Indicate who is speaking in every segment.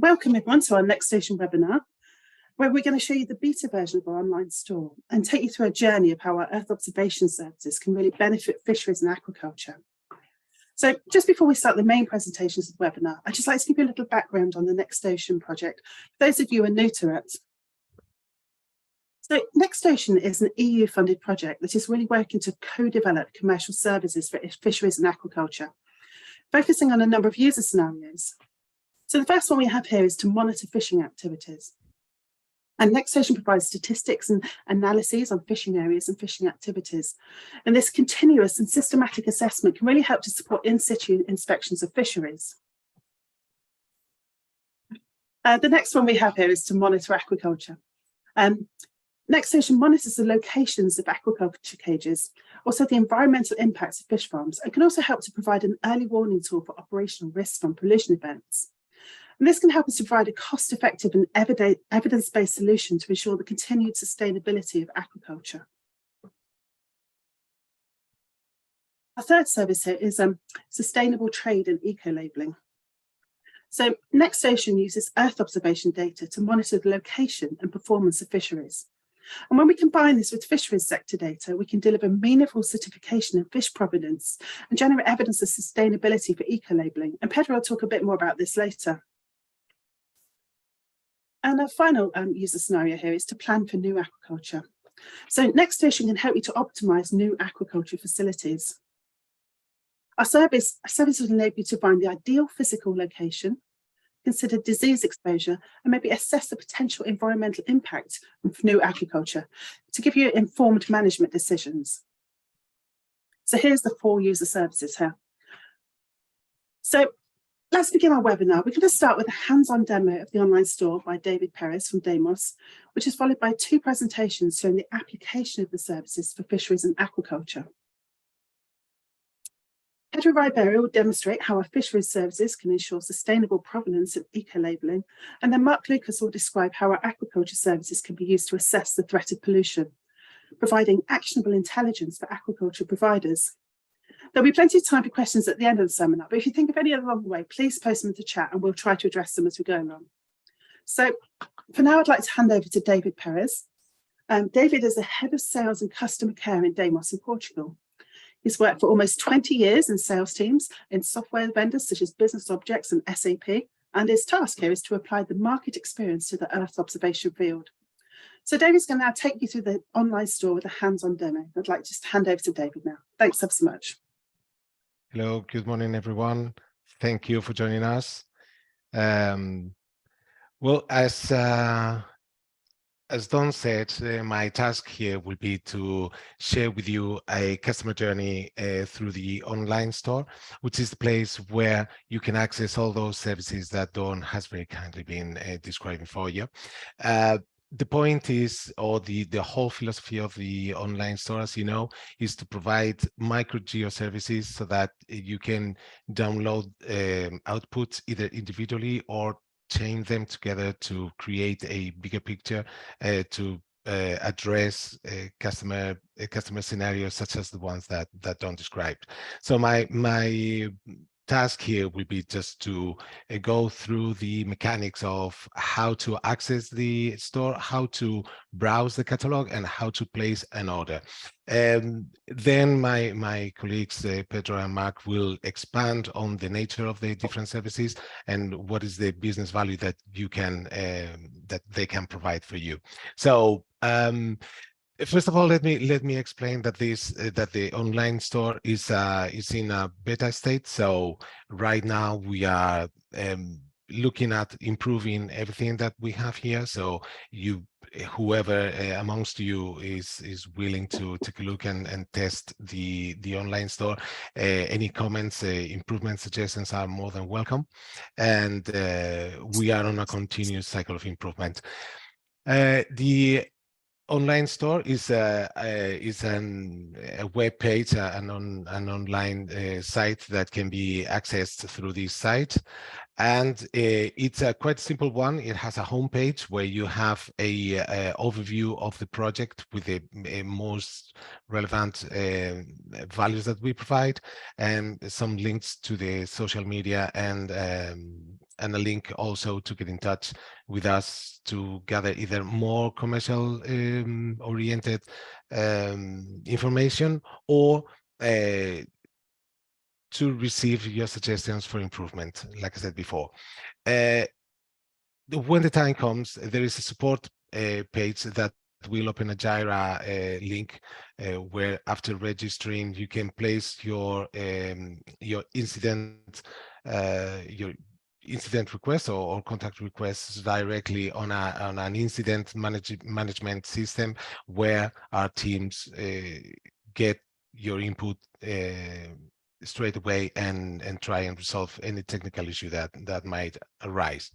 Speaker 1: Welcome everyone to our NextOcean webinar, where we're going to show you the beta version of our online store and take you through a journey of how our Earth observation services can really benefit fisheries and aquaculture. So just before we start the main presentations of the webinar, I'd just like to give you a little background on the NextOcean project, for those of you who are new to it. So NextOcean is an EU-funded project that is really working to co-develop commercial services for fisheries and aquaculture, focusing on a number of user scenarios. So the first one we have here is to monitor fishing activities. And NextOcean provides statistics and analyses on fishing areas and fishing activities. And this continuous and systematic assessment can really help to support in-situ inspections of fisheries. The next one we have here is to monitor aquaculture. NextOcean monitors the locations of aquaculture cages, also the environmental impacts of fish farms, and can also help to provide an early warning tool for operational risks from pollution events. And this can help us to provide a cost-effective and evidence-based solution to ensure the continued sustainability of aquaculture. Our third service here is sustainable trade and eco-labelling. So NextOcean uses Earth observation data to monitor the location and performance of fisheries. And when we combine this with fisheries sector data, we can deliver meaningful certification of fish provenance and generate evidence of sustainability for eco-labelling. And Pedro will talk a bit more about this later. And our final user scenario here is to plan for new aquaculture. So NextOcean can help you to optimise new aquaculture facilities. Our service will enable you to find the ideal physical location, consider disease exposure, and maybe assess the potential environmental impact of new aquaculture to give you informed management decisions. So here's the 4 user services here. So let's begin our webinar. We're going to start with a hands-on demo of the online store by David Pérez from Deimos, which is followed by 2 presentations showing the application of the services for fisheries and aquaculture. Pedro Ribeiro will demonstrate how our fisheries services can ensure sustainable provenance and eco-labelling, and then Marc Lucas will describe how our aquaculture services can be used to assess the threat of pollution, providing actionable intelligence for aquaculture providers. There'll be plenty of time for questions at the end of the seminar, but if you think of any along the way, please post them into chat and we'll try to address them as we go along. So for now, I'd like to hand over to David Pérez. David is the Head of Sales and Customer Care in Deimos in Portugal. He's worked for almost 20 years in sales teams in software vendors such as Business Objects and SAP, and his task here is to apply the market experience to the Earth observation field. So David's going to now take you through the online store with a hands-on demo. I'd like to just hand over to David now. Thanks ever so much.
Speaker 2: Hello, good morning, everyone. Thank you for joining us. Well, as Don said, my task here will be to share with you a customer journey through the online store, which is the place where you can access all those services that Don has very kindly been describing for you. The point is, or the whole philosophy of the online store, as you know, is to provide micro geo services so that you can download outputs either individually or chain them together to create a bigger picture to address customer scenarios such as the ones that Don described. So my task here will be just to go through the mechanics of how to access the store, how to browse the catalog, and how to place an order. Then my colleagues Pedro and Marc will expand on the nature of the different services and what is the business value that you can that they can provide for you. So first of all, let me explain that the online store is in a beta state. So right now we are looking at improving everything that we have here. So whoever amongst you is willing to take a look and test the online store, any comments, improvement suggestions are more than welcome. And we are on a continuous cycle of improvement. The online store is a web page, an online site that can be accessed through this site. And it's a quite simple one. It has a homepage where you have a overview of the project with the most relevant values that we provide, and some links to the social media, and a link also to get in touch with us to gather either more commercial oriented information, or to receive your suggestions for improvement, like I said before. When the time comes, there is a support page that will open a Jira link where, after registering, you can place your incident requests or contact requests directly on an incident management system, where our teams get your input straight away and try and resolve any technical issue that might arise.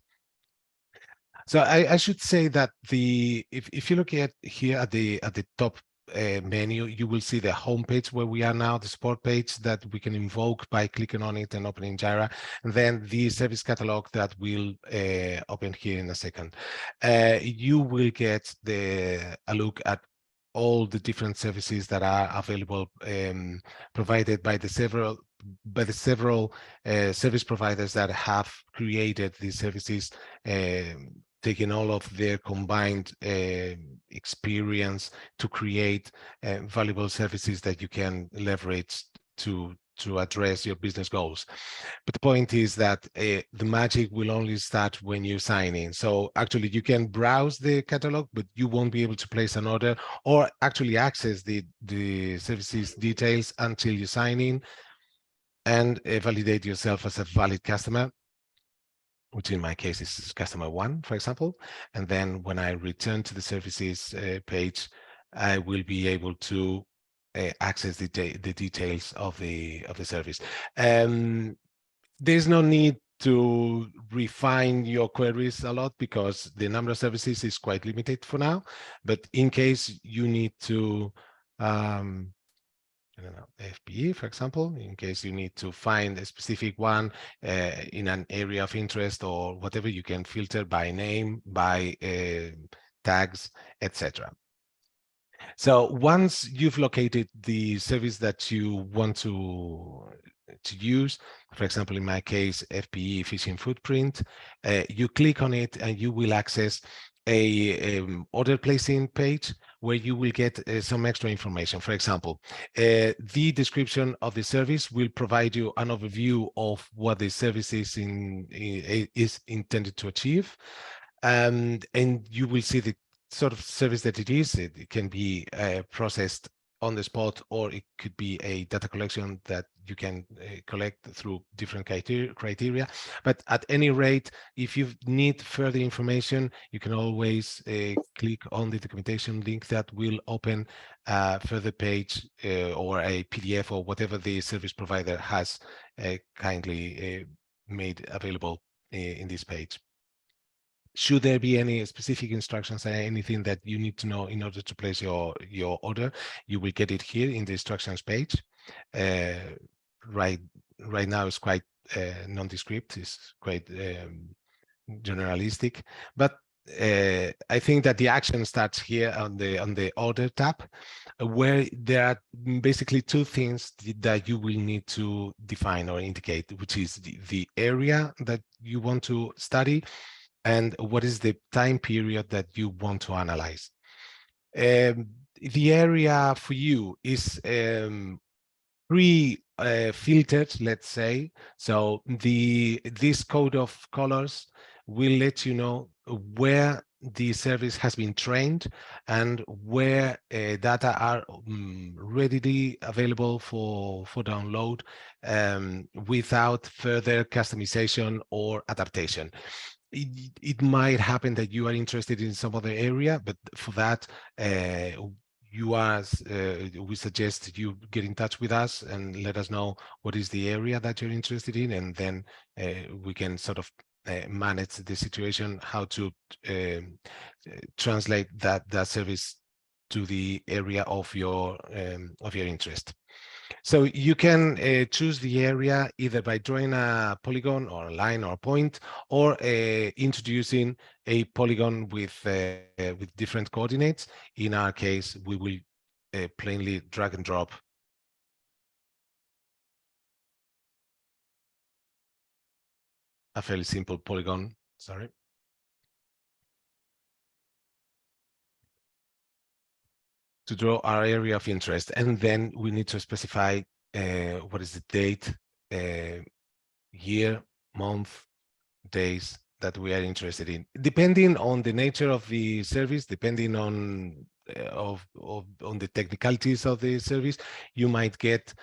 Speaker 2: So I should say that if you look at here at the top menu, you will see the homepage where we are now, the support page that we can invoke by clicking on it and opening Jira, and then the service catalog that will open here in a second. You will get a look at all the different services that are available, provided by the several service providers that have created these services, taking all of their combined experience to create valuable services that you can leverage to address your business goals. But the point is that the magic will only start when you sign in. So actually, you can browse the catalog, but you won't be able to place an order or actually access the services details until you sign in and validate yourself as a valid customer, which in my case is customer 1, for example. And then when I return to the services page, I will be able to access the details of the service. There's no need to refine your queries a lot, because the number of services is quite limited for now. But in case you need to I don't know, FPE, for example, in case you need to find a specific one in an area of interest or whatever, you can filter by name, by tags, etc. So once you've located the service that you want to use, for example, in my case, FPE fishing footprint, you click on it and you will access a order placing page where you will get some extra information. For example, the description of the service will provide you an overview of what the service is intended to achieve, and you will see the sort of service that it is. It can be processed on the spot, or it could be a data collection that you can collect through different criteria. But at any rate, if you need further information, you can always click on the documentation link that will open a further page or a PDF or whatever the service provider has kindly made available in this page. Should there be any specific instructions or anything that you need to know in order to place your order, you will get it here in the instructions page. Right now it's quite nondescript, it's quite generalistic, but I think that the action starts here on the order tab, where there are basically two things that you will need to define or indicate, which is the area that you want to study and what is the time period that you want to analyze. The area for you is pre-filtered, let's say. So this code of colors will let you know where the service has been trained and where data are readily available for download without further customization or adaptation. It might happen that you are interested in some other area, but for that, we suggest you get in touch with us and let us know what is the area that you're interested in, and then we can sort of manage the situation, how to translate that service to the area of your interest. So you can choose the area either by drawing a polygon or a line or a point, or introducing a polygon with different coordinates. In our case, we will plainly drag and drop a fairly simple polygon, sorry, to draw our area of interest. And then we need to specify what is the date, year, month, days that we are interested in. Depending on the nature of the service, depending on on the technicalities of the service, you might get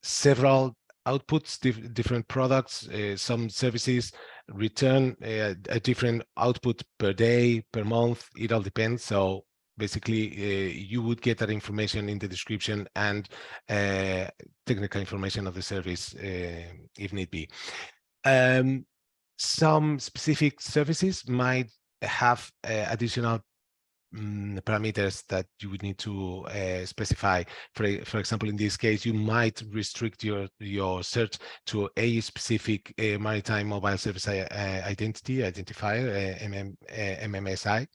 Speaker 2: several outputs, different products. Some services return a different output per day, per month. It all depends. So basically, you would get that information in the description and technical information of the service if need be. Some specific services might have additional parameters that you would need to specify. For example, in this case, you might restrict your search to a specific maritime mobile service identifier, MMSI,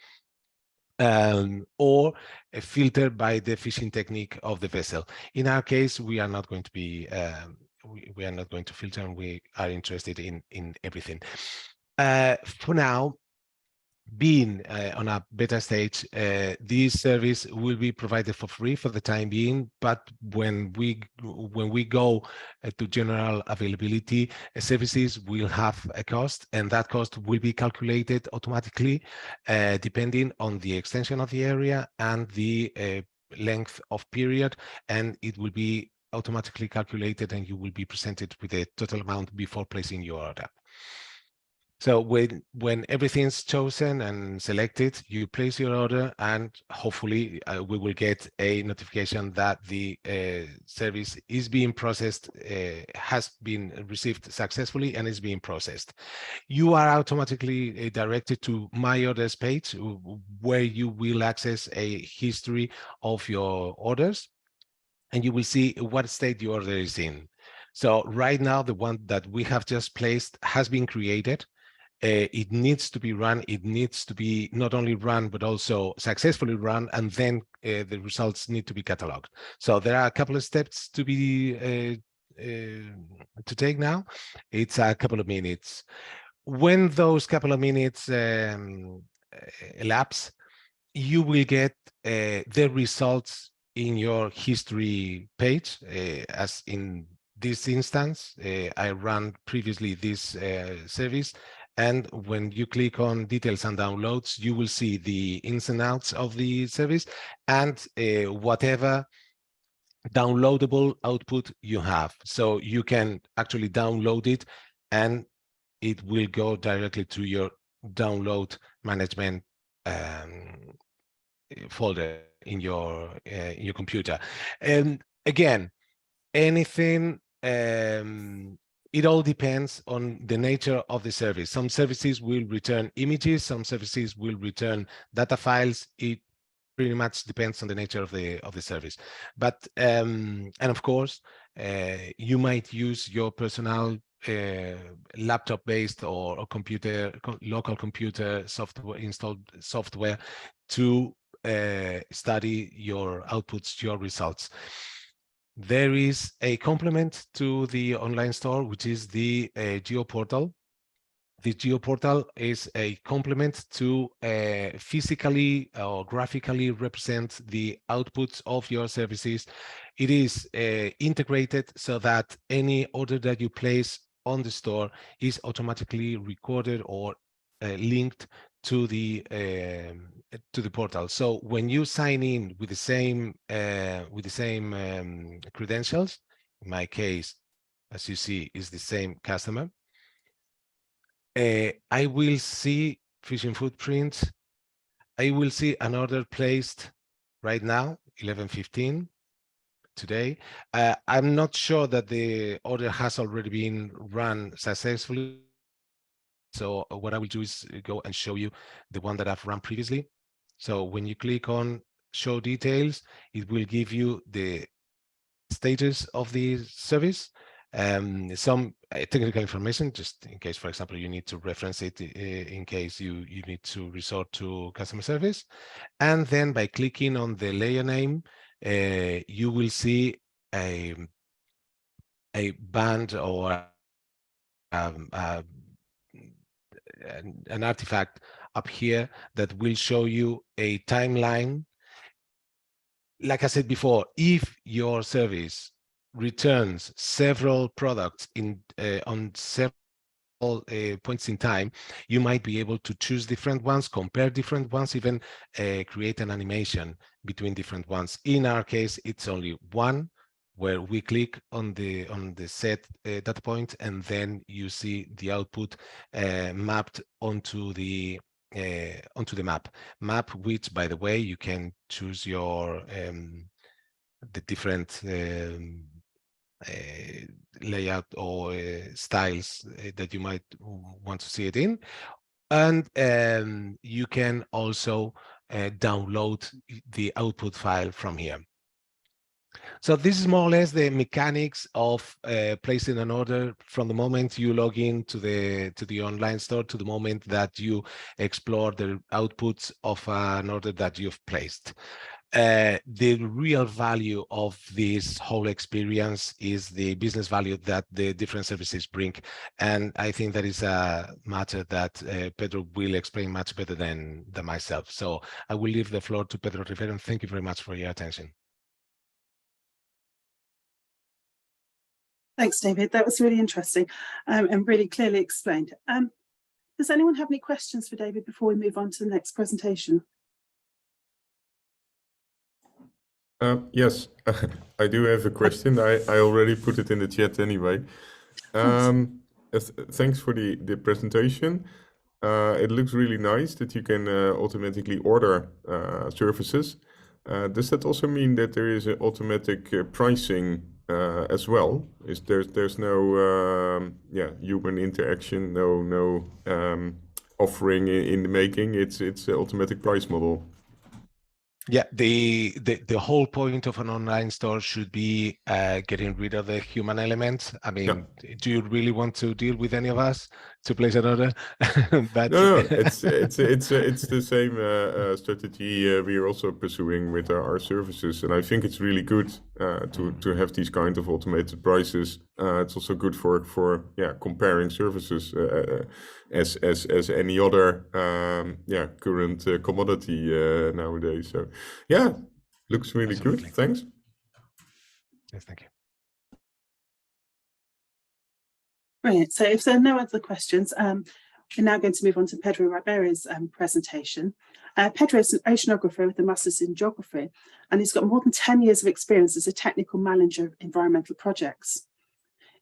Speaker 2: or filter by the fishing technique of the vessel. In our case, we are not going to be we are not going to filter, and we are interested in everything. For now, being on a beta stage, this service will be provided for free for the time being, but when we go to general availability, services will have a cost, and that cost will be calculated automatically depending on the extension of the area and the length of period, and it will be automatically calculated, and you will be presented with a total amount before placing your order. So when everything's chosen and selected, you place your order, and hopefully we will get a notification that the service is being processed, has been received successfully, and is being processed. You are automatically directed to My Orders page, where you will access a history of your orders, and you will see what state the order is in. So right now, the one that we have just placed has been created. It needs to be run. It needs to be not only run, but also successfully run, and then the results need to be cataloged. So there are a couple of steps to be to take now. It's a couple of minutes. When those couple of minutes elapse, you will get the results in your history page. As in this instance, I ran previously this service. And when you click on details and downloads, you will see the ins and outs of the service and whatever downloadable output you have. So you can actually download it, and it will go directly to your download management folder in your computer. And again, anything, it all depends on the nature of the service. Some services will return images, some services will return data files. It pretty much depends on the nature of the service. But and of course, you might use your personal laptop-based or local computer software, installed software, to study your outputs, your results. There is a complement to the online store, which is the GeoPortal. The GeoPortal is a complement to physically or graphically represent the outputs of your services. It is integrated so that any order that you place on the store is automatically recorded or linked to the portal. So when you sign in with the same credentials, in my case, as you see, is the same customer, I will see fishing footprints. I will see an order placed right now, 11:15 today. I'm not sure that the order has already been run successfully. So what I will do is go and show you the one that I've run previously. So when you click on show details, it will give you the stages of the service, some technical information, just in case, for example, you need to reference it in case you need to resort to customer service. And then by clicking on the layer name, you will see a band or an artifact up here that will show you a timeline. Like I said before, if your service returns several products in on several points in time, you might be able to choose different ones, compare different ones, even create an animation between different ones. In our case, it's only one, where we click on the set data point, and then you see the output mapped onto the map, which, by the way, you can choose your the different layout or styles that you might want to see it in. And you can also download the output file from here. So this is more or less the mechanics of placing an order from the moment you log in to the online store to the moment that you explore the outputs of an order that you've placed. The real value of this whole experience is the business value that the different services bring. And I think that is a matter that Pedro will explain much better than myself. So I will leave the floor to Pedro Ribeiro, and thank you very much for your attention.
Speaker 1: Thanks, David. That was really interesting and really clearly explained. Does anyone have any questions for David before we move on to the next presentation?
Speaker 3: Yes, I do have a question. I already put it in the chat anyway. Thanks for the presentation. It looks really nice that you can automatically order services. Does that also mean that there is an automatic pricing as well? There's no human interaction, no offering in the making. It's an automatic price model.
Speaker 2: Yeah, the whole point of an online store should be getting rid of the human element. I mean, do you really want to deal with any of us to place an order? But
Speaker 3: no, it's the same strategy we are also pursuing with our services, and I think it's really good to have these kind of automated prices. It's also good for comparing services as any other current commodity nowadays. So yeah, looks really
Speaker 2: Absolutely.
Speaker 3: good. Thanks.
Speaker 2: Yes, thank you.
Speaker 1: Brilliant. So if there are no other questions, we're now going to move on to Pedro Ribeiro's presentation. Pedro is an oceanographer with a master's in geography, and he's got more than 10 years of experience as a technical manager of environmental projects.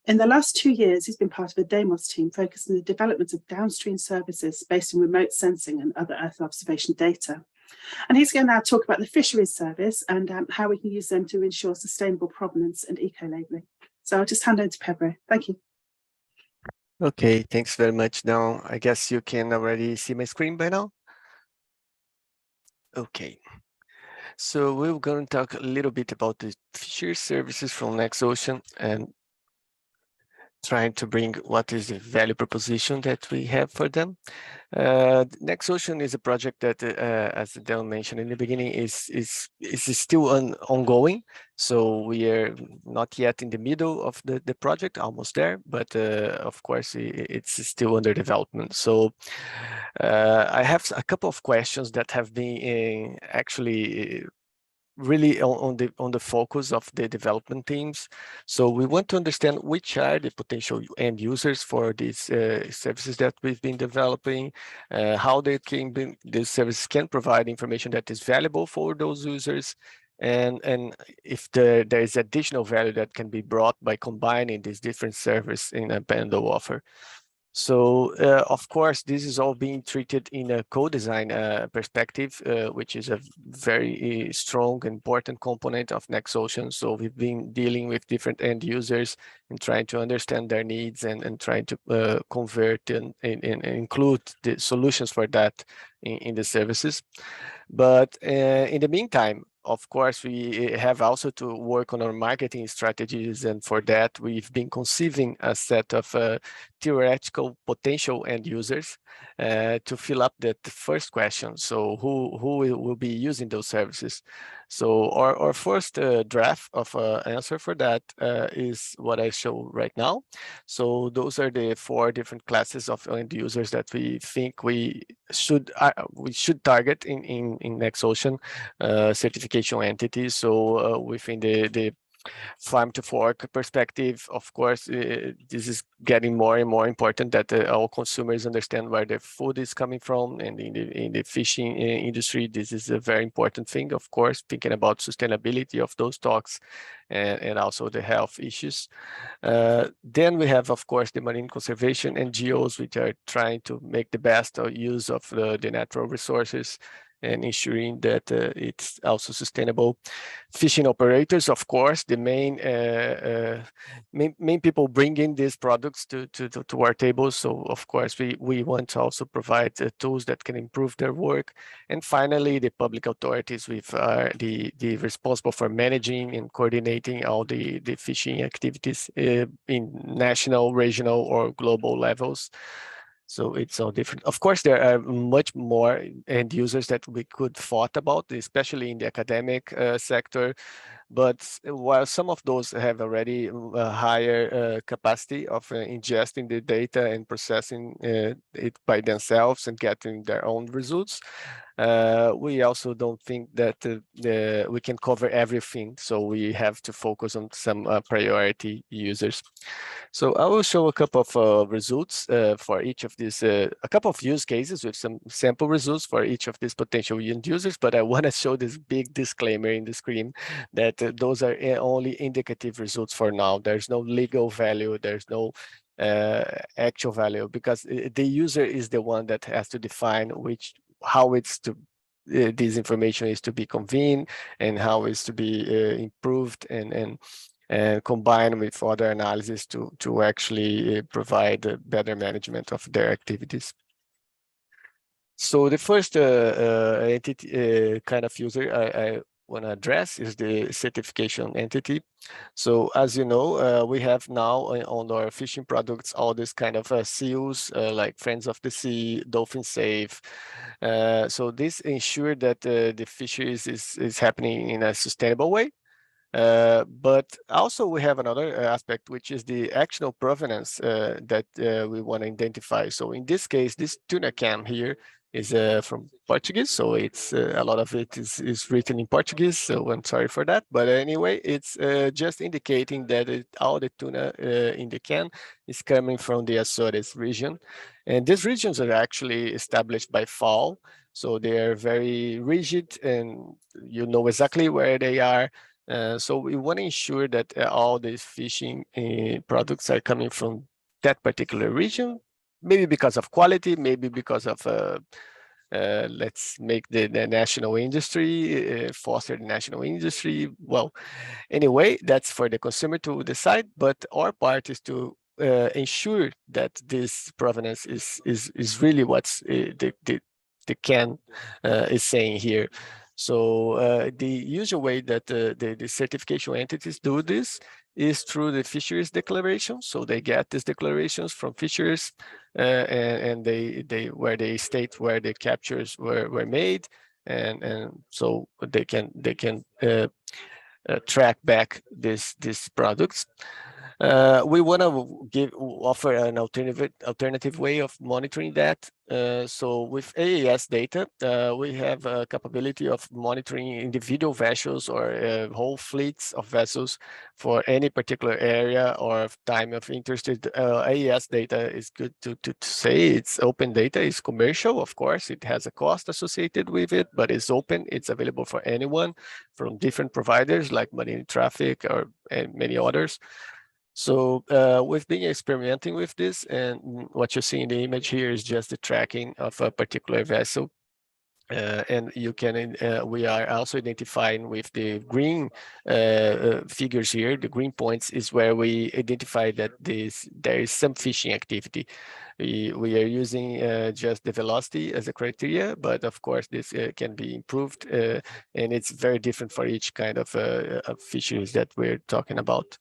Speaker 1: In the last 2 years, he's been part of a Deimos team focused on the development of downstream services based on remote sensing and other Earth observation data. And he's going to now talk about the fisheries service and how we can use them to ensure sustainable provenance and eco-labelling. So I'll just hand over to Pedro. Thank you.
Speaker 4: Okay, thanks very much. Now, I guess you can already see my screen by now. Okay, so we're going to talk a little bit about the fisheries services from NextOcean and trying to bring what is the value proposition that we have for them. NextOcean is a project that, as Del mentioned in the beginning, is still ongoing. So we are not yet in the middle of the project, almost there, but of course it's still under development. So I have a couple of questions that have been actually really on the focus of the development teams. So we want to understand which are the potential end users for these services that we've been developing, how these services can provide information that is valuable for those users, and if there is additional value that can be brought by combining these different services in a bundle offer. So, of course, this is all being treated in a co-design perspective, which is a very strong, important component of NextOcean. So we've been dealing with different end users and trying to understand their needs and trying to convert and include the solutions for that in the services. But in the meantime, of course, we have also to work on our marketing strategies, and for that, we've been conceiving a set of theoretical potential end users to fill up the first question. So who will be using those services? So our first draft of answer for that is what I show right now. So those are the 4 different classes of end users that we think we should target in NextOcean certification entities. So within the farm to fork perspective, of course, this is getting more and more important that our consumers understand where their food is coming from, and in the fishing industry, this is a very important thing. Of course, thinking about sustainability of those stocks and also the health issues. Then we have, of course, the marine conservation NGOs, which are trying to make the best use of the natural resources and ensuring that it's also sustainable. Fishing operators, of course, the main people bringing these products to our tables. So, of course, we want to also provide tools that can improve their work. And finally, the public authorities with the responsible for managing and coordinating all the fishing activities in national, regional, or global levels. So it's all different. Of course, there are much more end users that we could thought about, especially in the academic sector. But while some of those have already a higher capacity of ingesting the data and processing it by themselves and getting their own results, we also don't think that we can cover everything. So we have to focus on some priority users. So I will show a couple of results for each of these, a couple of use cases with some sample results for each of these potential end users, but I want to show this big disclaimer in the screen that those are only indicative results for now. There's no legal value, there's no actual value, because the user is the one that has to define how it's to this information is to be convened and how it's to be improved and combined with other analysis to actually provide better management of their activities. So the first entity kind of user I want to address is the certification entity. So as you know, we have now on our fishing products all this kind of seals like Friends of the Sea, Dolphin Safe. So this ensure that the fisheries is happening in a sustainable way. But also we have another aspect, which is the actionable provenance that we want to identify. So in this case, this tuna can here is from Portuguese, so it's a lot of it is written in Portuguese, so I'm sorry for that. But anyway, it's just indicating that all the tuna in the can is coming from the Azores region. And these regions are actually established by FAO, so they are very rigid and you know exactly where they are. So we want to ensure that all these fishing products are coming from that particular region, maybe because of quality, maybe because of let's make the national industry, foster the national industry. Well, anyway, that's for the consumer to decide, but our part is to ensure that this provenance is really what's the can is saying here. So the usual way that the certification entities do this is through the fisheries declaration. So they get these declarations from fisheries and where they state where the captures were made, and so they can track back these products. We want to offer an alternative way of monitoring that. So with AAS data, we have a capability of monitoring individual vessels or whole fleets of vessels for any particular area or time of interest. AAS data is good to say. It's open data. It's commercial, of course. It has a cost associated with it, but it's open. It's available for anyone from different providers like Marine Traffic and many others. So we've been experimenting with this, and what you see in the image here is just the tracking of a particular vessel. And you can, we are also identifying with the green figures here. The green points is where we identify that there is some fishing activity. We are using just the velocity as a criteria, but of course this can be improved, and it's very different for each kind of fisheries that we're talking about.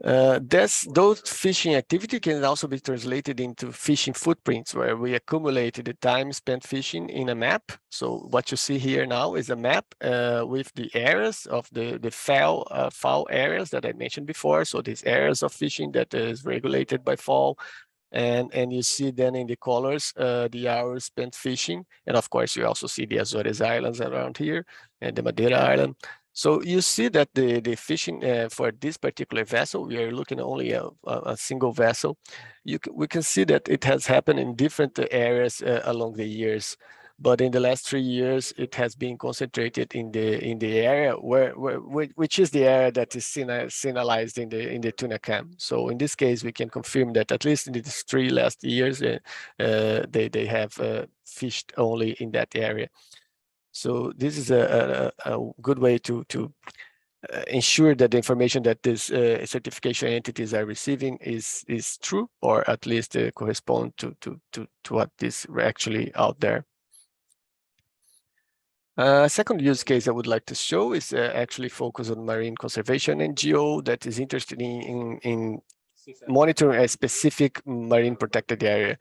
Speaker 4: Those fishing activity can also be translated into fishing footprints, where we accumulate the time spent fishing in a map. So what you see here now is a map with the areas of the FAO areas that I mentioned before. So these areas of fishing that is regulated by FAO. And you see then in the colors the hours spent fishing. And of course, you also see the Azores Islands around here and the Madeira Island. So you see that the fishing for this particular vessel, we are looking only at a single vessel. We can see that it has happened in different areas along the years. But in the last 3 years, it has been concentrated in the area which is the area that is signalized in the tuna cam. So in this case, we can confirm that at least in these 3 last years, they have fished only in that area. So this is a good way to ensure that the information that these certification entities are receiving is true, or at least correspond to what is actually out there. Second use case I would like to show is actually focus on marine conservation NGO that is interested in monitoring a specific marine protected area.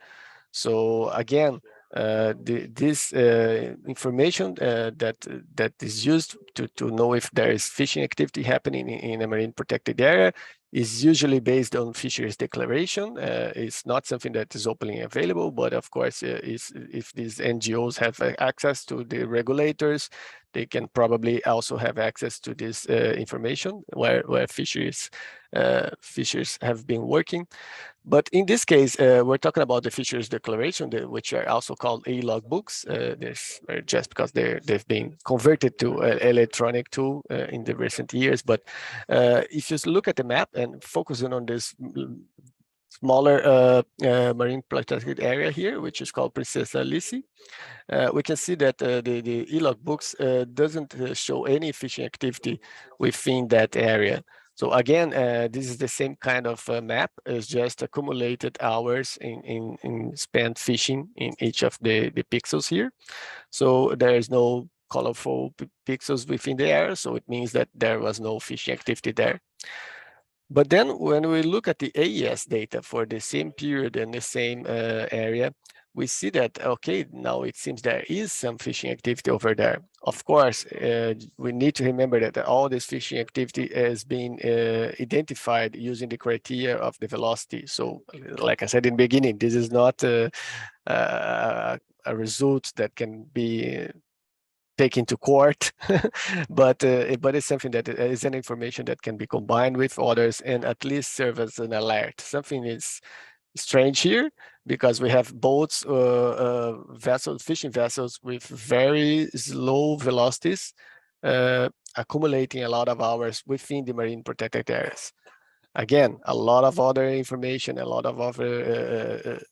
Speaker 4: So again, this information that is used to know if there is fishing activity happening in a marine protected area is usually based on fisheries declaration. It's not something that is openly available, but of course, if these NGOs have access to the regulators, they can probably also have access to this information where fisheries have been working. But in this case, we're talking about the fisheries declaration, which are also called e-logbooks. Just because they've been converted to an electronic tool in the recent years. But if you look at the map and focusing on this smaller marine protected area here, which is called Princesa Alice, we can see that the e-logbooks doesn't show any fishing activity within that area. So again, this is the same kind of map. It's just accumulated hours in spent fishing in each of the pixels here. So there is no colorful pixels within the area. So it means that there was no fishing activity there. But then when we look at the AES data for the same period and the same area, we see that, okay, now it seems there is some fishing activity over there. Of course, we need to remember that all this fishing activity has been identified using the criteria of the velocity. So like I said in the beginning, this is not a result that can be taken to court, but it's something that is an information that can be combined with others and at least serve as an alert. Something is strange here because we have boats, vessels, fishing vessels with very slow velocities, accumulating a lot of hours within the marine protected areas. Again, a lot of other information, a lot of other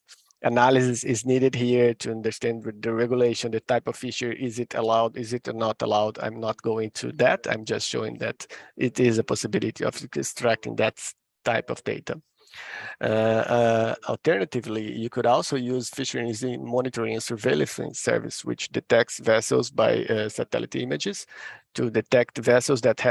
Speaker 4: analysis is needed here to understand the regulation, the type of fishery, is it allowed, is it not allowed? I'm not going to that. I'm just showing that it is a possibility of extracting that type of data. Alternatively, you could also use fisheries monitoring and surveillance service, which detects vessels by satellite images to detect vessels that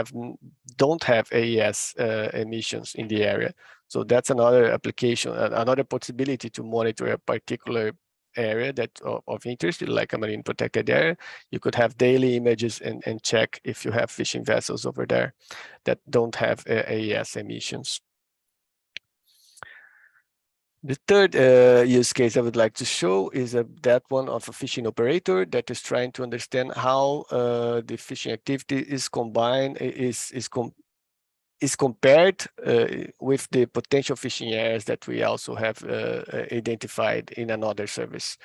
Speaker 4: don't have AES emissions in the area. So that's another application, another possibility to monitor a particular area that of interest, like a marine protected area. You could have daily images and check if you have fishing vessels over there that don't have AES emissions. The third use case I would like to show is that one of a fishing operator that is trying to understand how the fishing activity is combined, is compared with the potential fishing areas that we also have identified in another service.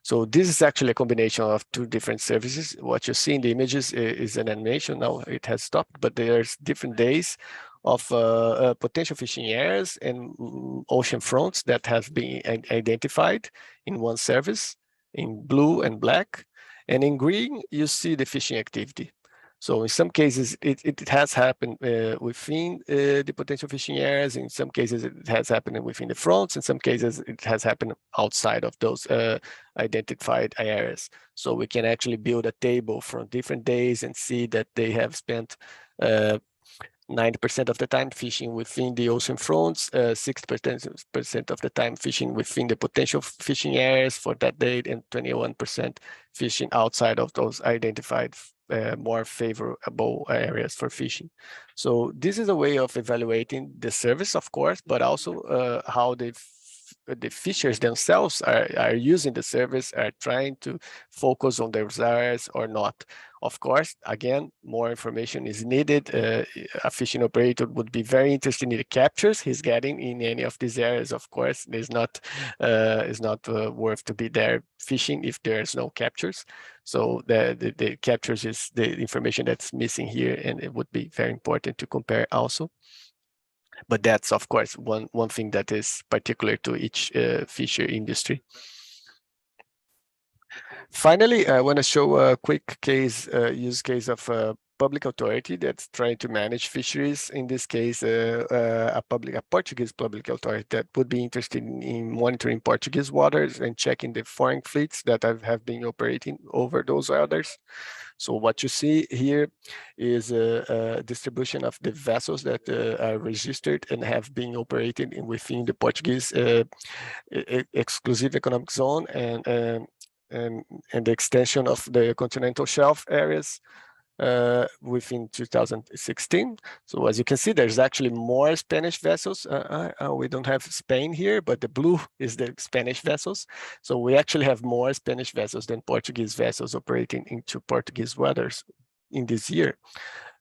Speaker 4: So this is actually a combination of 2 different services. What you see in the images is an animation. Now it has stopped, but there's different days of potential fishing areas and ocean fronts that have been identified in one service. in blue and black. And in green, you see the fishing activity. So in some cases, it has happened within the potential fishing areas. In some cases, it has happened within the fronts. In some cases, it has happened outside of those identified areas. So we can actually build a table from different days and see that they have spent 90% of the time fishing within the ocean fronts, 60% of the time fishing within the potential fishing areas for that date, and 21% fishing outside of those identified more favorable areas for fishing. So this is a way of evaluating the service, of course, but also how the fishers themselves are using the service, are trying to focus on their desires or not. Of course, again, more information is needed. A fishing operator would be very interested in the captures he's getting in any of these areas. Of course, it's not worth to be there fishing if there's no captures. So the captures is the information that's missing here, and it would be very important to compare also. But that's, of course, one thing that is particular to each fisher industry. Finally, I want to show a quick use case of a public authority that's trying to manage fisheries. In this case, a Portuguese public authority that would be interested in monitoring Portuguese waters and checking the foreign fleets that have been operating over those waters. So what you see here is a distribution of the vessels that are registered and have been operating within the Portuguese exclusive economic zone and the extension of the continental shelf areas within 2016. So as you can see, there's actually more Spanish vessels. We don't have Spain here, but the blue is the Spanish vessels. So we actually have more Spanish vessels than Portuguese vessels operating into Portuguese waters in this year.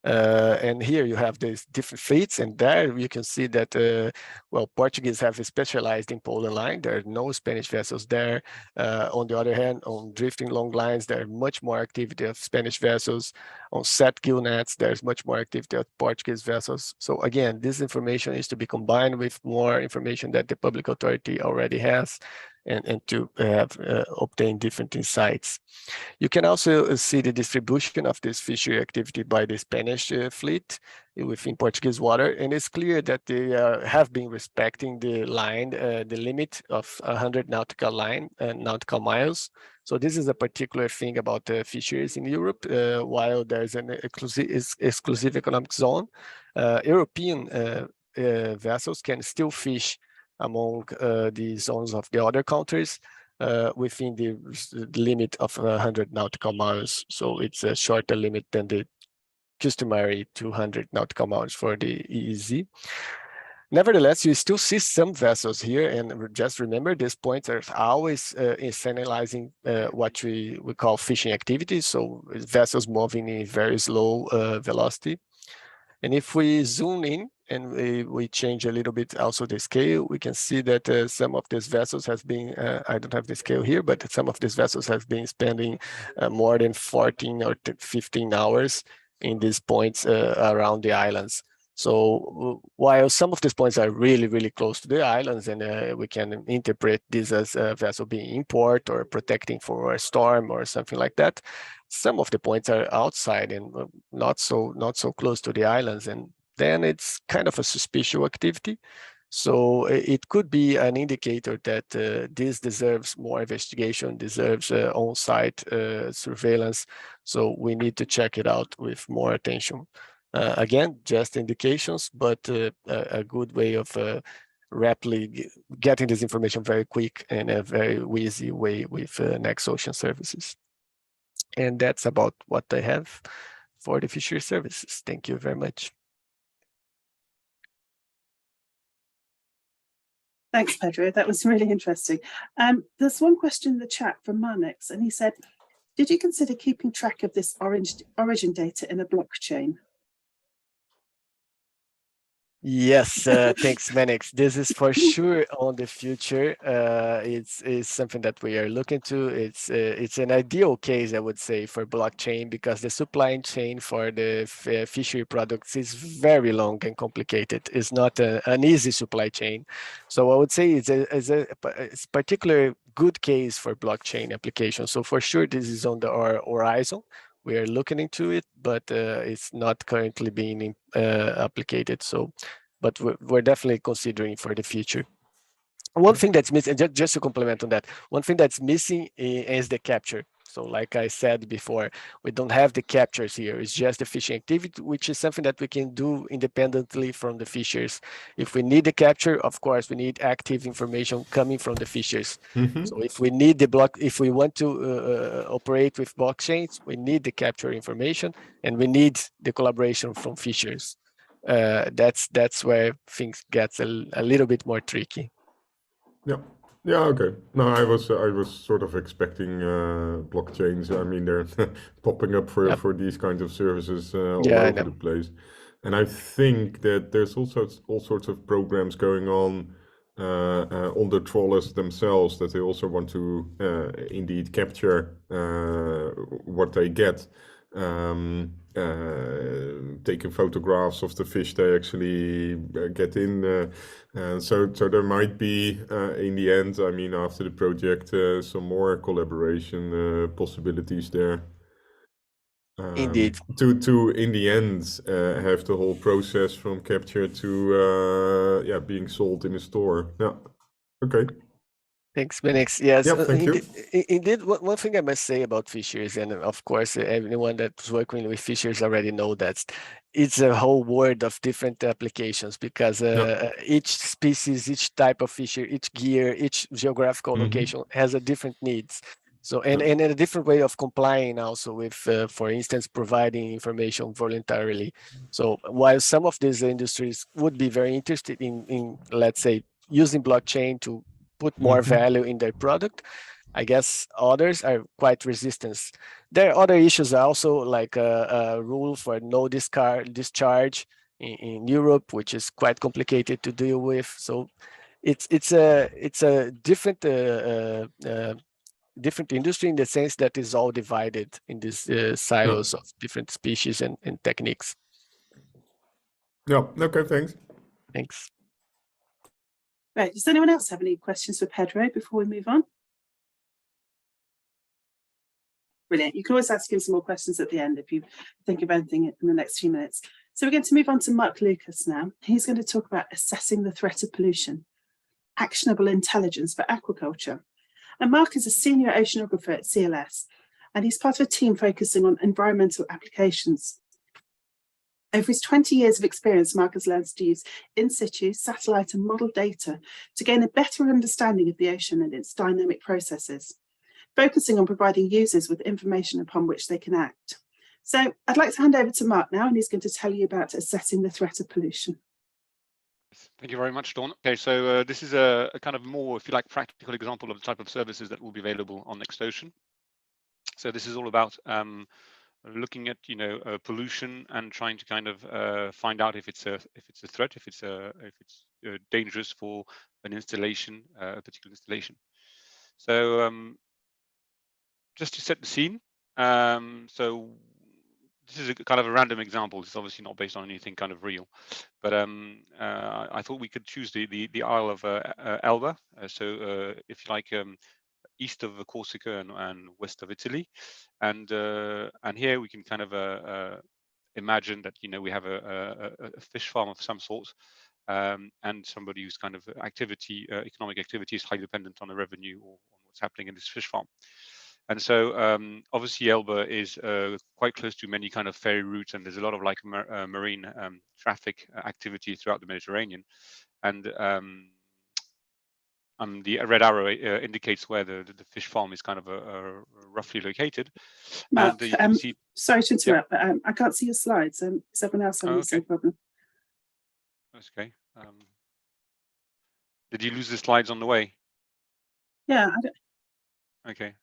Speaker 4: And here you have these different fleets, and there you can see that, well, Portuguese have specialized in pole and line. There are no Spanish vessels there. On the other hand, on drifting long lines, there are much more activity of Spanish vessels. On set gill nets, there's much more activity of Portuguese vessels. So again, this information is to be combined with more information that the public authority already has, and to have obtain different insights. You can also see the distribution of this fishery activity by the Spanish fleet within Portuguese water, and it's clear that they have been respecting the line, the limit of 100 nautical miles. So this is a particular thing about the fisheries in Europe. While there's an exclusive economic zone, European vessels can still fish among the zones of the other countries within the limit of 100 nautical miles. So it's a shorter limit than the customary 200 nautical miles for the EEZ. Nevertheless, you still see some vessels here, and just remember, these points are always signalizing what we call fishing activity. So vessels moving in very slow velocity. And if we zoom in and we change a little bit also the scale, we can see that some of these vessels have been, I don't have the scale here, but some of these vessels have been spending more than 14 or 15 hours in these points around the islands. So while some of these points are really, really close to the islands, and we can interpret this as a vessel being in port or protecting for a storm or something like that, some of the points are outside and not so close to the islands, and then it's kind of a suspicious activity. So it could be an indicator that this deserves more investigation, deserves on-site surveillance. So we need to check it out with more attention. Again, just indications, but a good way of rapidly getting this information very quick and a very easy way with NextOcean services. And that's about what I have for the fishery services. Thank you very much.
Speaker 1: Thanks, Pedro. That was really interesting. There's one question in the chat from Marnix, and he said, did you consider keeping track of this origin data in a blockchain?
Speaker 4: Yes, thanks, Manix. This is for sure on the future. It's something that we are looking to. It's an ideal case, I would say, for blockchain because the supply chain for the fishery products is very long and complicated. It's not an easy supply chain. So I would say it's a particular good case for blockchain application. So for sure, this is on our horizon. We are looking into it, but it's not currently being applicated. So, but we're definitely considering for the future. One thing that's missing, just to complement on that, one thing that's missing is the capture. So like I said before, we don't have the captures here. It's just the fishing activity, which is something that we can do independently from the fishers. If we need the capture, of course, we need active information coming from the fishers. So if we need if we want to operate with blockchains, we need the capture information and we need the collaboration from fishers. That's where things gets a little bit more tricky.
Speaker 3: Yeah. Yeah, okay. No, I was sort of expecting blockchains. I mean, they're popping up for these kinds of services all over the place. And I think that there's also all sorts of programs going on the trawlers themselves that they also want to indeed capture what they get. Taking photographs of the fish they actually get in. So there might be, in the end, I mean, after the project, some more collaboration possibilities there.
Speaker 4: Indeed.
Speaker 3: To in the end have the whole process from capture to being sold in a store. Yeah. Okay.
Speaker 4: Thanks, Benix. Yes,
Speaker 3: Yeah, thank you.
Speaker 4: Indeed, one thing I must say about fishers, and of course, everyone that's working with fishers already know that it's a whole world of different applications because each species, each type of fisher, each gear, each geographical location has a different needs. So, and a different way of complying also with, for instance, providing information voluntarily. So while some of these industries would be very interested in let's say, using blockchain to put more value in their product, I guess others are quite resistant. There are other issues also, like a rule for no discharge in Europe, which is quite complicated to deal with. So it's a different different industry in the sense that is all divided in these silos of different species and techniques.
Speaker 3: Yeah. Okay. Thanks.
Speaker 4: Thanks.
Speaker 1: Right. Does anyone else have any questions for Pedro before we move on? Brilliant. You can always ask him some more questions at the end if you think of anything in the next few minutes. So we're going to move on to Marc Lucas now. He's going to talk about assessing the threat of pollution, actionable intelligence for aquaculture. And Marc is a senior oceanographer at CLS, and he's part of a team focusing on environmental applications. Over his 20 years of experience, Marc has learned to use in situ, satellite and model data to gain a better understanding of the ocean and its dynamic processes, focusing on providing users with information upon which they can act. So I'd like to hand over to Marc now, and he's going to tell you about assessing the threat of pollution.
Speaker 5: Thank you very much, Dawn. Okay, so this is a kind of more, if you like, practical example of the type of services that will be available on NextOcean. So this is all about looking at pollution and trying to kind of find out if it's a threat, if it's dangerous for an installation, a particular installation. So just to set the scene, so this is a kind of a random example. It's obviously not based on anything kind of real, but I thought we could choose the Isle of Elba. So if you like, east of Corsica and west of Italy, and here we can kind of imagine that we have a fish farm of some sort, and somebody whose kind of economic activity is highly dependent on the revenue or on what's happening in this fish farm. And so obviously Elba is quite close to many kind of ferry routes, and there's a lot of like marine traffic activity throughout the Mediterranean. And the red arrow indicates where the fish farm is kind of roughly located.
Speaker 1: Marc,
Speaker 5: and you can see,
Speaker 1: sorry to interrupt, but I can't see your slides. Is everyone else having the same problem?
Speaker 5: That's okay. Did you lose the slides on the way?
Speaker 1: Yeah.
Speaker 5: Okay,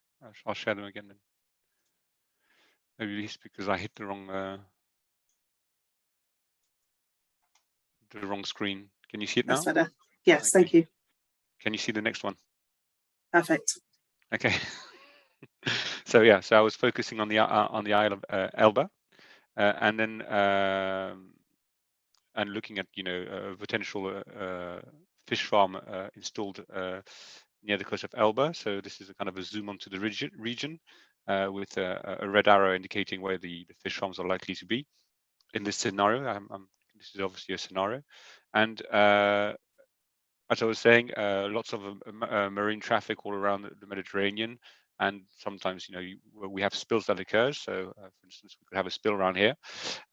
Speaker 5: I'll share them again then. Maybe it's because I hit the wrong the wrong screen. Can you see it now?
Speaker 1: That's better. Yes,
Speaker 5: Okay.
Speaker 1: thank you.
Speaker 5: Can you see the next one?
Speaker 1: Perfect.
Speaker 5: Okay. So yeah, so I was focusing on the Isle of Elba, and then and looking at potential fish farm installed near the coast of Elba. So this is a kind of a zoom onto the region with a red arrow indicating where the fish farms are likely to be in this scenario. This is obviously a scenario, and as I was saying, lots of marine traffic all around the Mediterranean, and sometimes we have spills that occur. So, for instance, we could have a spill around here.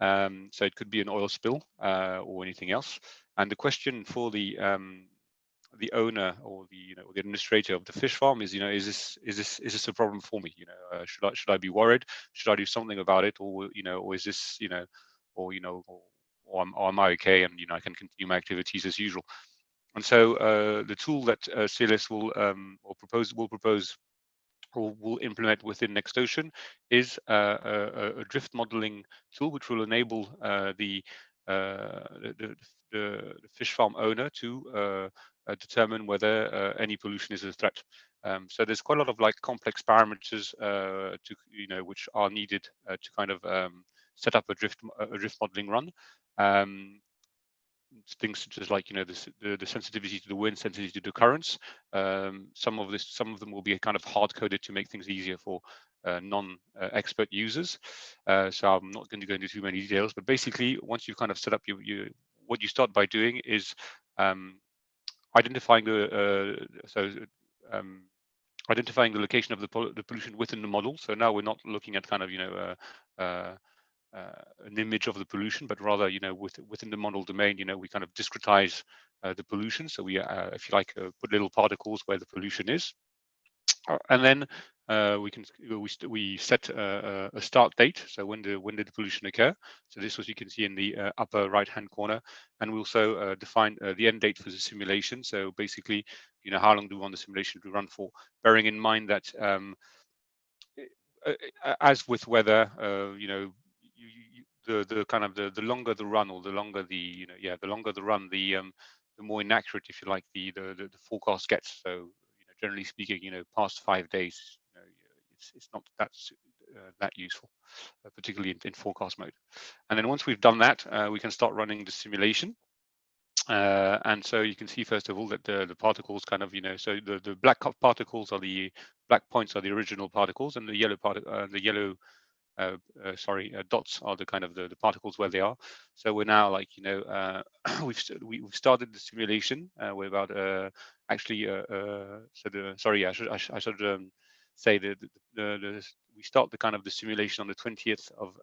Speaker 5: So it could be an oil spill or anything else. And the question for the owner or the administrator of the fish farm is, is this a problem for me? Should I be worried? Should I do something about it, or or is this or am I okay, and I can continue my activities as usual? And so the tool that CLS will propose or will implement within NextOcean is a drift modeling tool, which will enable the fish farm owner to determine whether any pollution is a threat. So there's quite a lot of complex parameters which are needed to kind of set up a drift modeling run. Things such as the sensitivity to the wind, sensitivity to the currents. Some of them will be kind of hard coded to make things easier for non-expert users. So I'm not going to go into too many details, but basically, once you've kind of set up what you start by doing is identifying identifying the location of the pollution within the model. So now we're not looking at kind of an image of the pollution, but rather, within the model domain, we kind of discretize the pollution. So we, if you like, put little particles where the pollution is, and then we set a start date. So when did the pollution occur? So this was, you can see in the upper right-hand corner, and we also define the end date for the simulation. So basically, how long do we want the simulation to run for? Bearing in mind that as with weather, the kind of the longer the run, or the longer the the longer the run, the more inaccurate, if you like, the forecast gets. So generally speaking, past 5 days, it's not that useful, particularly in forecast mode. And then once we've done that, we can start running the simulation. And so you can see, first of all, that the particles kind of, so the black particles are the black points are the original particles, and the yellow dots are the kind of the particles where they are. So we're now we've started the simulation. We're about actually I should say that we start the kind of the simulation on the 20th of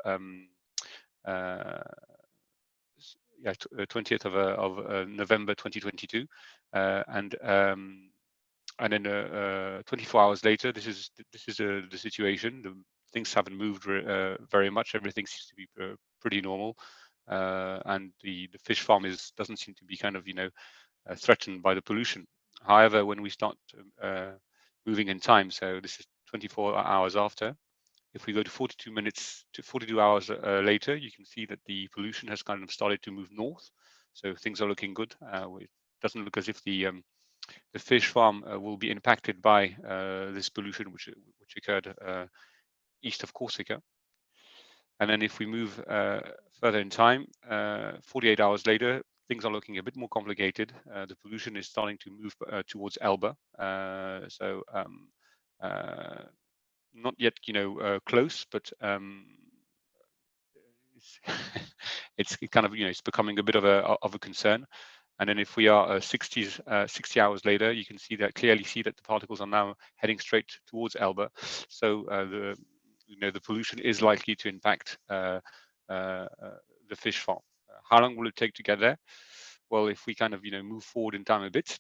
Speaker 5: 20th of November 2022, and then 24 hours later, this is the situation. Things haven't moved very much. Everything seems to be pretty normal, and the fish farm doesn't seem to be kind of threatened by the pollution. However, when we start moving in time, so this is 24 hours after, if we go to 42 hours later, you can see that the pollution has kind of started to move north. So things are looking good. It doesn't look as if the fish farm will be impacted by this pollution, which occurred east of Corsica. And then if we move further in time, 48 hours later, things are looking a bit more complicated. The pollution is starting to move towards Elba. Not yet, close, but it's kind of, it's becoming a bit of a concern. And then if we are 60 hours later, you can clearly see that the particles are now heading straight towards Elba. So the pollution is likely to impact the fish farm. How long will it take to get there? Well, if we kind of move forward in time a bit,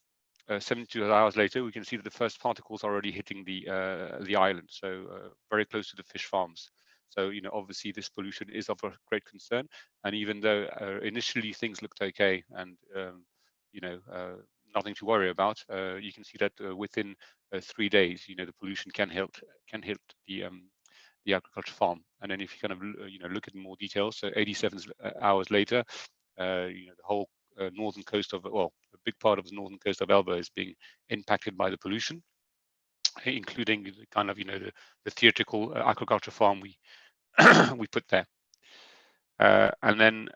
Speaker 5: 72 hours later, we can see that the first particles are already hitting the island, so very close to the fish farms. So obviously this pollution is of a great concern, and even though initially things looked okay and nothing to worry about, you can see that within 3 days, the pollution can hit the agriculture farm. And then if you kind of look at more details, so 87 hours later, the whole northern coast of, well, a big part of the northern coast of Elba is being impacted by the pollution, including the kind of, the theoretical aquaculture farm we we put there. And then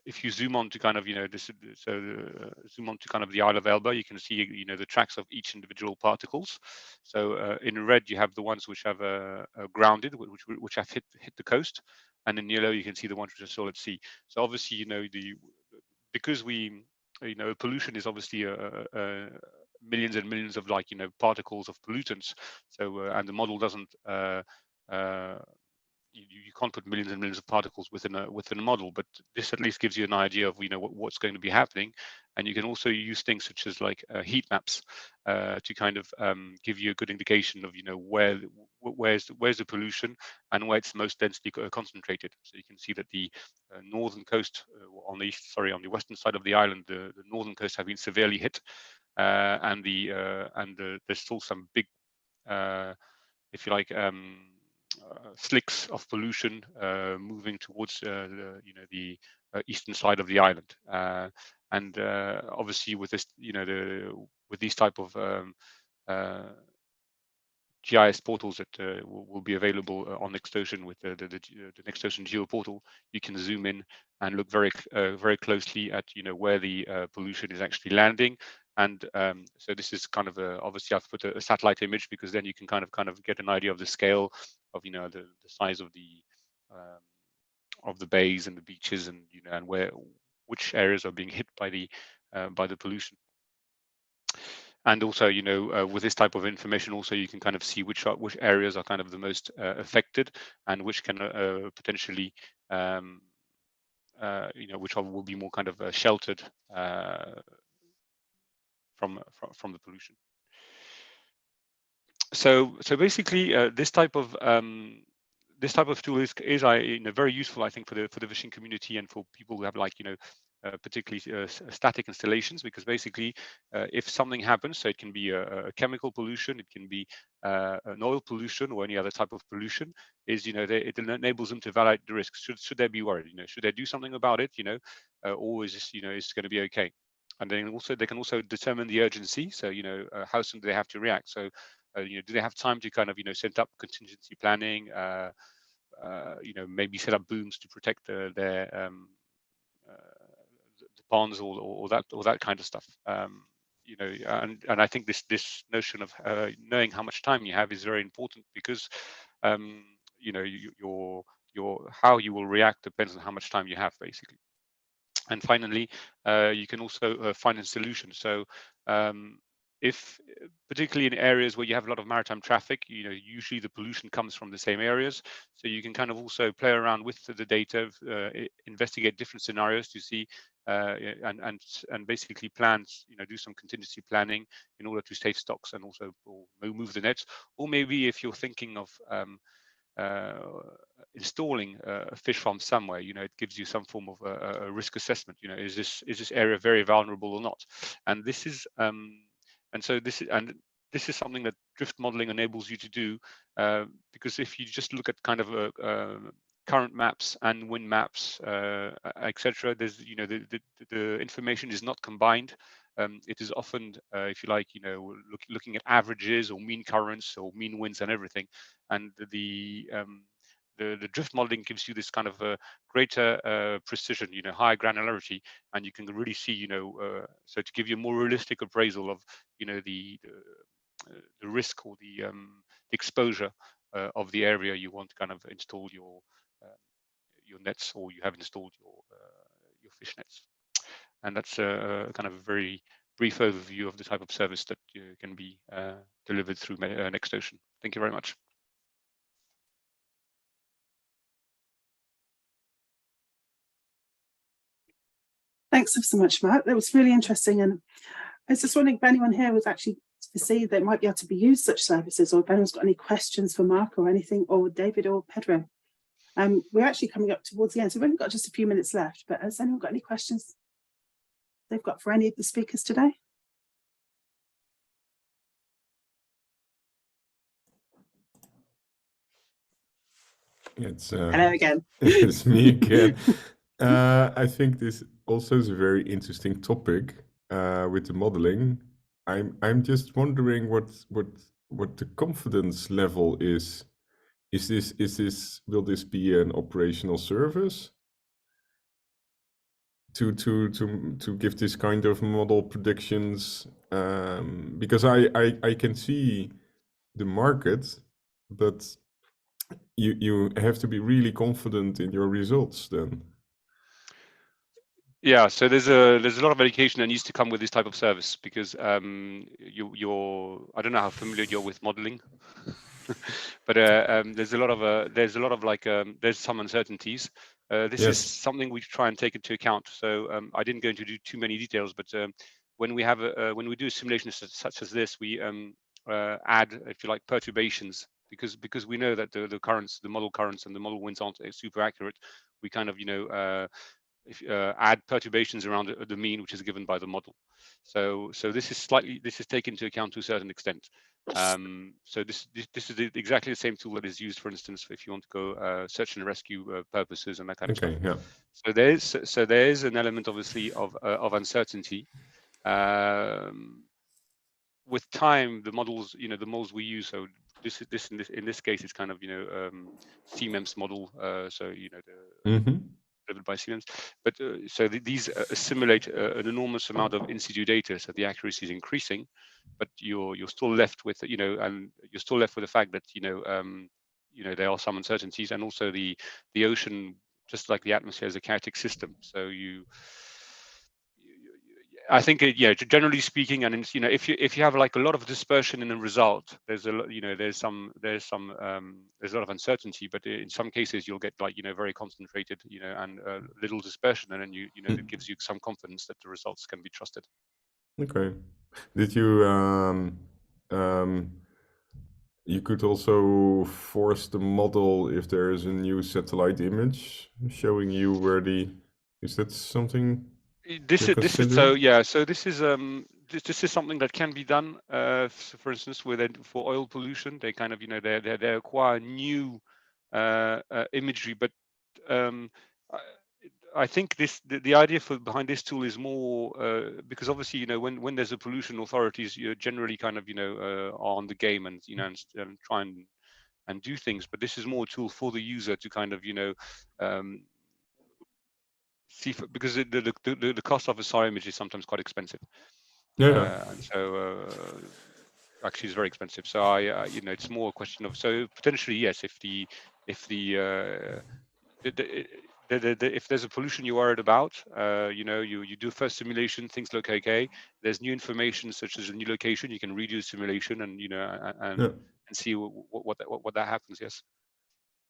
Speaker 5: if you zoom on to kind of, zoom on to kind of the Isle of Elba, you can see, the tracks of each individual particles. So in red, you have the ones which have grounded, which have hit the coast. And in yellow, you can see the ones which are still at sea. So obviously, because pollution is obviously millions and millions of particles of pollutants. So and the model doesn't you can't put millions and millions of particles within a model, but this at least gives you an idea of what's going to be happening. And you can also use things such as like heat maps to kind of give you a good indication of where's the pollution and where it's most densely concentrated. So you can see that the northern coast on the western side of the island, the northern coast have been severely hit, and there's still some big, if you like, slicks of pollution moving towards the eastern side of the island, and obviously with this, with these type of GIS portals that will be available on NextOcean with the NextOcean Geo portal, you can zoom in and look very closely at where the pollution is actually landing. And so this is kind of obviously I've put a satellite image because then you can kind of get an idea of the scale of the size of the bays and the beaches, and and which areas are being hit by the pollution. And also, with this type of information, also you can kind of see which areas are kind of the most affected, and which can potentially, which will be more kind of sheltered from the pollution. So basically, this type of tool is very useful, I think, for the fishing community and for people who have particularly static installations, because basically if something happens, so it can be a chemical pollution, it can be an oil pollution or any other type of pollution, is it enables them to evaluate the risks. Should they be worried? Should they do something about it? Or is this is going to be okay? And then also they can also determine the urgency. So how soon do they have to react? So do they have time to kind of set up contingency planning? Maybe set up booms to protect the ponds or that kind of stuff. And I think this notion of knowing how much time you have is very important, because your how you will react depends on how much time you have, basically. And finally, you can also find a solution. So if particularly in areas where you have a lot of maritime traffic, usually the pollution comes from the same areas. So you can kind of also play around with the data, investigate different scenarios to see and basically plans, do some contingency planning in order to save stocks and also move the nets. Or maybe if you're thinking of installing a fish farm somewhere, it gives you some form of a risk assessment. Is this area very vulnerable or not? And this is this is something that drift modeling enables you to do, because if you just look at kind of current maps and wind maps, etc., there's the information is not combined. It is often, if you like, looking at averages or mean currents or mean winds and everything, and the drift modeling gives you this kind of greater precision, higher granularity, and you can really see, so to give you a more realistic appraisal of, the risk or the exposure of the area you want to kind of install your nets, or you have installed your fish nets. And that's a kind of a very brief overview of the type of service that can be delivered through NextOcean. Thank you very much.
Speaker 1: Thanks so much, Mark. That was really interesting. And I was just wondering if anyone here was actually to see that might be able to be used such services, or if anyone's got any questions for Mark or anything, or David or Pedro. We're actually coming up towards the end, so we've only got just a few minutes left, but has anyone got any questions they've got for any of the speakers today?
Speaker 3: It's
Speaker 1: Hello again.
Speaker 3: it's me again. I think this also is a very interesting topic with the modeling. I'm just wondering what the confidence level is. Will this be an operational service to give this kind of model predictions? Because I can see the market, but you have to be really confident in your results then.
Speaker 5: Yeah, so there's a lot of education that needs to come with this type of service, because you're I don't know how familiar you're with modeling, but there's a lot of like there's some uncertainties. This is something we try and take into account. So I didn't go into too many details, but when we have when we do a simulation such as this, we add, if you like, perturbations, because we know that the currents, the model currents, and the model winds aren't super accurate. We kind of add perturbations around the mean, which is given by the model. So this is taken into account to a certain extent. So this is exactly the same tool that is used, for instance, if you want to go search and rescue purposes and that kind of stuff.
Speaker 3: Yeah.
Speaker 5: So there's an element, obviously, of uncertainty. With time, the models, the models we use. So in this case, it's kind of CMEMS model. So the delivered by Siemens, but so these assimilate an enormous amount of in situ data, so the accuracy is increasing, but you're still left with and you're still left with the fact that there are some uncertainties, and also the ocean, just like the atmosphere, is a chaotic system. So I think, generally speaking, and if you have like a lot of dispersion in the result, there's a there's a lot of uncertainty, but in some cases you'll get like very concentrated, and little dispersion, and then it gives you some confidence that the results can be trusted.
Speaker 3: Okay. Did you you could also force the model if there is a new satellite image showing you where is that something?
Speaker 5: This is something that can be done. For instance, for oil pollution, they kind of they acquire new imagery, but I think the idea behind this tool is more because obviously when there's a pollution, authorities generally kind of are on the game and and try and do things, but this is more a tool for the user to kind of see, because the cost of a SAR image is sometimes quite expensive. And so actually it's very expensive. So it's more a question of, so potentially yes, if there's a pollution you're worried about, you do first simulation, things look okay. There's new information such as a new location, you can redo the simulation and and see what that happens. Yes.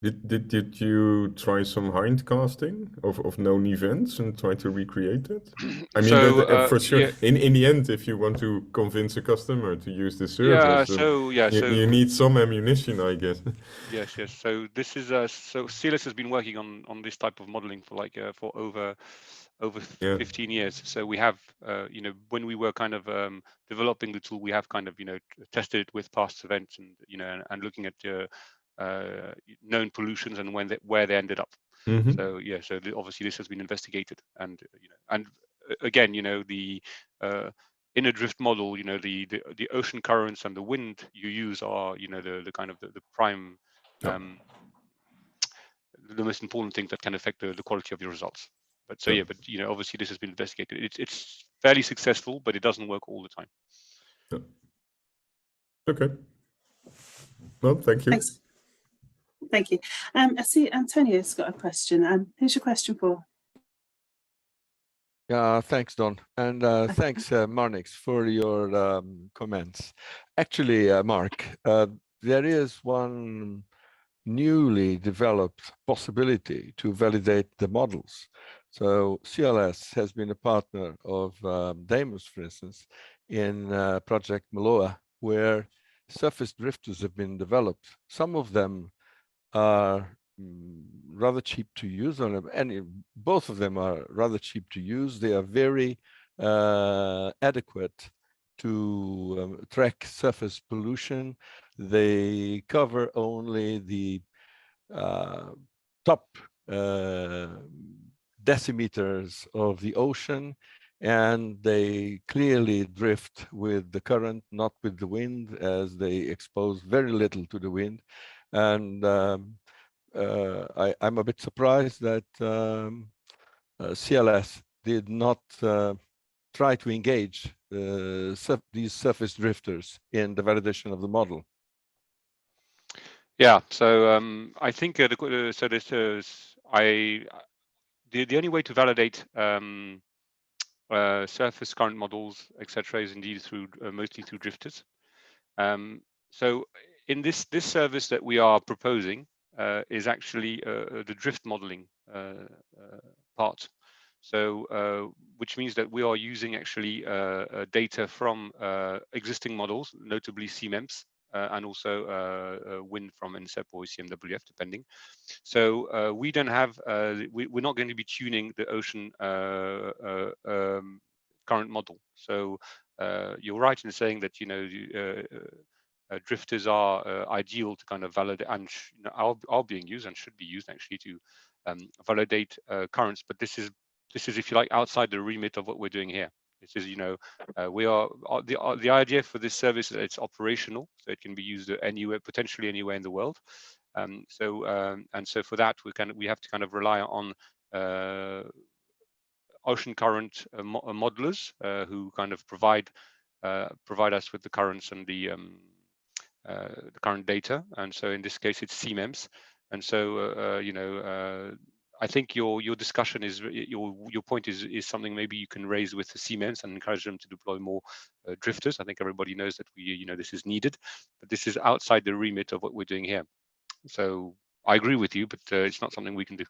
Speaker 3: Did you try some hindcasting of known events and try to recreate it? I mean, for sure. Yeah. In the end, if you want to convince a customer to use the service, you need some ammunition, I guess.
Speaker 5: Yes. So this is so CLS has been working on this type of modeling for for over 15 years. So we have when we were kind of developing the tool, we have kind of tested it with past events and and looking at known pollutions and where they ended up. So so obviously this has been investigated, and and again the in a drift model, the ocean currents and the wind you use are the kind of the prime the most important thing that can affect the quality of your results. But so but obviously this has been investigated. It's fairly successful, but it doesn't work all the time.
Speaker 3: Okay. Well, thank you.
Speaker 1: Thanks. Thank you. I see Antonio's got a question. Who's your question for?
Speaker 6: Yeah, thanks, Don. And thanks, Marnix, for your comments. Actually, Marc, there is one newly developed possibility to validate the models. So CLS has been a partner of Deimos, for instance, in Project Maloa, where surface drifters have been developed. Some of them are rather cheap to use, and both of them are rather cheap to use. They are very adequate to track surface pollution. They cover only the top decimeters of the ocean, and they clearly drift with the current, not with the wind, as they expose very little to the wind. And I'm a bit surprised that CLS did not try to engage these surface drifters in the validation of the model.
Speaker 5: Yeah, so I think the only way to validate surface current models, etc., is indeed through mostly through drifters. So in this service that we are proposing is actually the drift modeling part. So which means that we are using actually data from existing models, notably CMEMS, and also wind from NSEP or CMWF, depending. So we don't have, we're not going to be tuning the ocean current model. So you're right in saying that, you know, drifters are ideal to kind of validate, and are being used and should be used actually to validate currents. But this is, if you like, outside the remit of what we're doing here. This is, you know, we are the idea for this service is that it's operational, so it can be used anywhere, potentially anywhere in the world. And so for that, we have to kind of rely on ocean current modelers who kind of provide us with the currents and the current data. And so in this case, it's CMEMS. And so you know, I think your discussion is your point is something maybe you can raise with the CMEMS and encourage them to deploy more drifters. I think everybody knows that this is needed, but this is outside the remit of what we're doing here. So I agree with you, but it's not something we can do.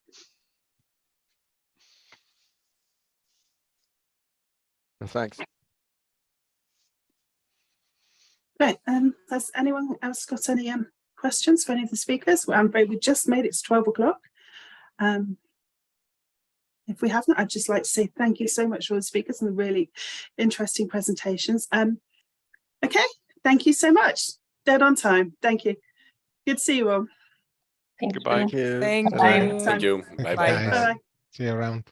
Speaker 6: Thanks.
Speaker 1: Great. Has anyone else got any questions for any of the speakers? Well, I'm afraid we just made it to 12 o'clock. If we haven't, I'd just like to say thank you so much for the speakers and the really interesting presentations. Okay, thank you so much. Dead on time. Thank you. Good to see you all.
Speaker 7: Thank
Speaker 4: Goodbye.
Speaker 7: you.
Speaker 4: Thank you.
Speaker 7: Thank you.
Speaker 1: Bye.
Speaker 7: Bye-bye.
Speaker 1: Bye.
Speaker 2: See you around.